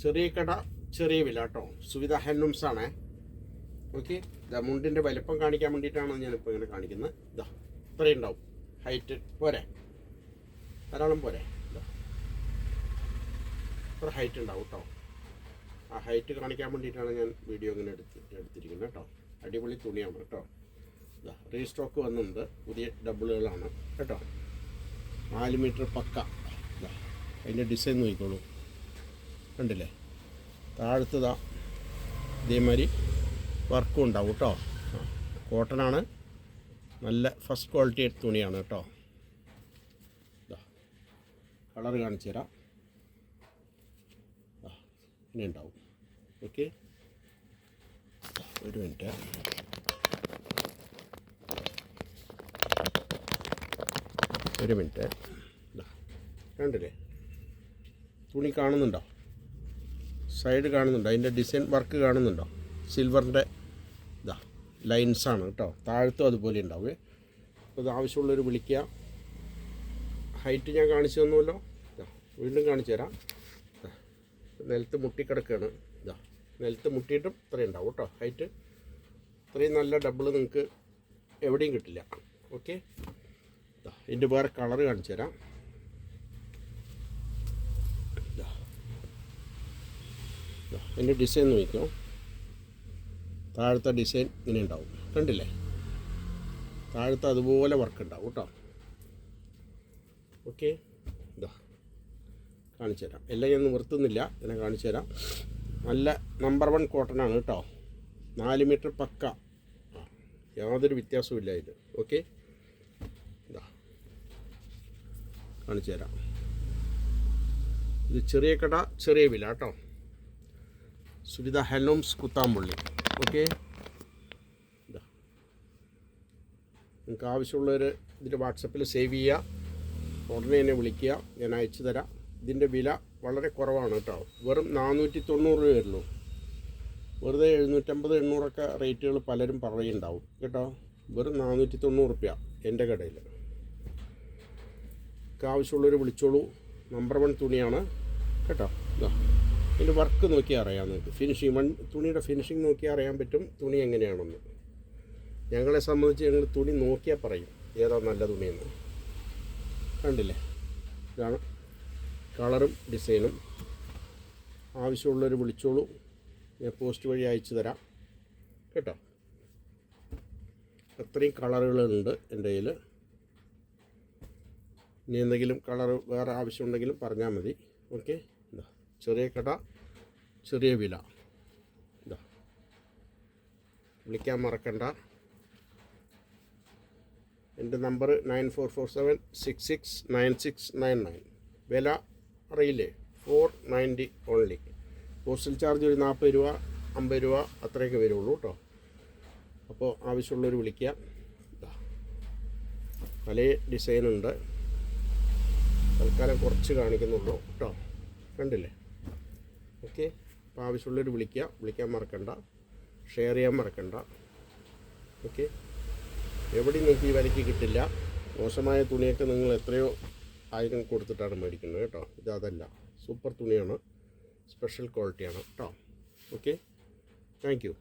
ചെറിയ കട ചെറിയ വില കേട്ടോ. സുവിധ ഹാൻഡ്ലൂംസ് ആണേ. ഓക്കെ, ഇതാ മുണ്ടിൻ്റെ വലിപ്പം കാണിക്കാൻ വേണ്ടിയിട്ടാണ് ഞാനിപ്പോൾ ഇങ്ങനെ കാണിക്കുന്നത്. ഇതാ ഇത്രയും ഉണ്ടാവും ഹൈറ്റ്. പോരെ, ധാരാളം പോരെ. ഇതാ ഇത്ര ഹൈറ്റ് ഉണ്ടാവും കേട്ടോ. ആ ഹൈറ്റ് കാണിക്കാൻ വേണ്ടിയിട്ടാണ് ഞാൻ വീഡിയോ ഇങ്ങനെ എടുത്തിരിക്കുന്നത് കേട്ടോ. അടിപൊളി തുണിയാണ് കേട്ടോ. ഇതാ റീസ്റ്റോക്ക് വന്നിട്ടുണ്ട്, പുതിയ ഡബിളുകളാണ് കേട്ടോ. 4 മീറ്റർ പക്ക. ഇതാ അതിൻ്റെ ഡിസൈൻ നോക്കിക്കോളൂ, കണ്ടില്ലേ? താഴത്തതാ ഇതേമാതിരി വർക്കും ഉണ്ടാവും കേട്ടോ. കോട്ടനാണ്, നല്ല ഫസ്റ്റ് ക്വാളിറ്റി തുണിയാണ് കേട്ടോ. ഇതാ കളർ കാണിച്ചു തരാം. ഇങ്ങനെ ഉണ്ടാവും. ഓക്കെ, ഒരു മിനിറ്റ്. ഇതാ കണ്ടില്ലേ? തുണി കാണുന്നുണ്ടോ? സൈഡ് കാണുന്നുണ്ടോ? അതിൻ്റെ ഡിസൈൻ വർക്ക് കാണുന്നുണ്ടോ? സിൽവറിൻ്റെ ഇതാ ലൈൻസാണ് കേട്ടോ. താഴത്തും അതുപോലെ ഉണ്ടാവുമേ. അപ്പോൾ ഇത് ആവശ്യമുള്ളവർ വിളിക്കുക. ഹൈറ്റ് ഞാൻ കാണിച്ചു തന്നുമല്ലോ. ഇതാ വീണ്ടും കാണിച്ചു തരാം. നിലത്ത് മുട്ടിക്കിടക്കുകയാണ്. ഇതാ നിലത്ത് മുട്ടിയിട്ടും ഇത്രയും ഉണ്ടാവും കേട്ടോ ഹൈറ്റ്. ഇത്രയും നല്ല ഡബിൾ നിങ്ങൾക്ക് എവിടെയും കിട്ടില്ല. ഓക്കെ, ഇതിൻ്റെ വേറെ കളർ കാണിച്ചു തരാം. ഇതിൻ്റെ ഡിസൈൻ നോക്കിക്കോ. താഴത്തെ ഡിസൈൻ ഇങ്ങനെ ഉണ്ടാവും, കണ്ടില്ലേ? താഴത്തെ അതുപോലെ വർക്ക് ഉണ്ടാവും കേട്ടോ. ഓക്കെ, ഇതാ കാണിച്ചു തരാം. എല്ലാം ഞാൻ നിർത്തുന്നില്ല, ഞാൻ കാണിച്ചു തരാം. നല്ല നമ്പർ 1 കോട്ടനാണ് കേട്ടോ. 4 മീറ്റർ പക്ക, യാതൊരു വ്യത്യാസവും ഇല്ല ഇത്. ഓക്കെ, ഇതാ കാണിച്ചു തരാം. ഇത് ചെറിയ കട ചെറിയ വില കേട്ടോ. സുവിധ ഹാൻഡ്ലൂംസ് കുത്താമ്പുള്ളി. ഓക്കെ, ഇതാ നിങ്ങൾക്ക് ആവശ്യമുള്ളവർ ഇതിൻ്റെ വാട്സപ്പിൽ സേവ് ചെയ്യുക, ഉടനെ എന്നെ വിളിക്കുക, ഞാൻ അയച്ചു തരാം. ഇതിൻ്റെ വില വളരെ കുറവാണ് കേട്ടോ. വെറും 490 രൂപയുള്ളൂ. വെറുതെ 750, 800 റേറ്റുകൾ പലരും പറയുന്നുണ്ടാവും കേട്ടോ. വെറും 490 റുപ്യ എൻ്റെ കടയിൽ. ആവശ്യമുള്ളവർ വിളിച്ചോളൂ. നമ്പർ 1 തുണിയാണ് കേട്ടോ. ഇതാ ഇതിൻ്റെ വർക്ക് നോക്കിയാൽ അറിയാം നിങ്ങൾക്ക്. ഫിനിഷിങ്, തുണിയുടെ ഫിനിഷിങ് നോക്കിയാൽ അറിയാൻ പറ്റും തുണി എങ്ങനെയാണെന്ന്. ഞങ്ങളെ സംബന്ധിച്ച് ഞങ്ങൾ തുണി നോക്കിയാൽ പറയും ഏതാ നല്ല തുണിയെന്ന്. കണ്ടില്ലേ? ഇതാണ് കളറും ഡിസൈനും. ആവശ്യമുള്ളവർ വിളിച്ചോളൂ, ഞാൻ പോസ്റ്റ് വഴി അയച്ചു തരാം കേട്ടോ. അത്രയും കളറുകളുണ്ട് എൻ്റെ കയ്യിൽ. ഇനി എന്തെങ്കിലും കളർ വേറെ ആവശ്യമുണ്ടെങ്കിലും പറഞ്ഞാൽ മതി. ഓക്കെ, ഇതാ ചെറിയ കട ചെറിയ വില. ഇതാ വിളിക്കാൻ മറക്കണ്ട. എൻ്റെ നമ്പർ 9447669699. വില അറിയില്ലേ? 490 ഓൺലി. പോസ്റ്റൽ ചാർജ് ഒരു 40 രൂപ 50 രൂപ അത്രയൊക്കെ വരുള്ളൂ കേട്ടോ. അപ്പോൾ ആവശ്യമുള്ളവർ വിളിക്കുക. പല ഡിസൈനുണ്ട്, തൽക്കാലം കുറച്ച് കാണിക്കുന്നുള്ളൂ കേട്ടോ. കണ്ടില്ലേ? ഓക്കെ, അപ്പോൾ ആവശ്യമുള്ളവർ വിളിക്കുക. വിളിക്കാൻ മറക്കണ്ട, ഷെയർ ചെയ്യാൻ മറക്കണ്ട. ഓക്കെ, എവിടെയും നിങ്ങൾക്ക് ഈ വിലയ്ക്ക് കിട്ടില്ല. മോശമായ തുണിയൊക്കെ നിങ്ങൾ എത്രയോ 1000 കൊടുത്തിട്ടാണ് മേടിക്കുന്നത് കേട്ടോ. ഇതല്ല, സൂപ്പർ തുണിയാണ്, സ്പെഷ്യൽ ക്വാളിറ്റിയാണ് കേട്ടോ. Okay, thank you.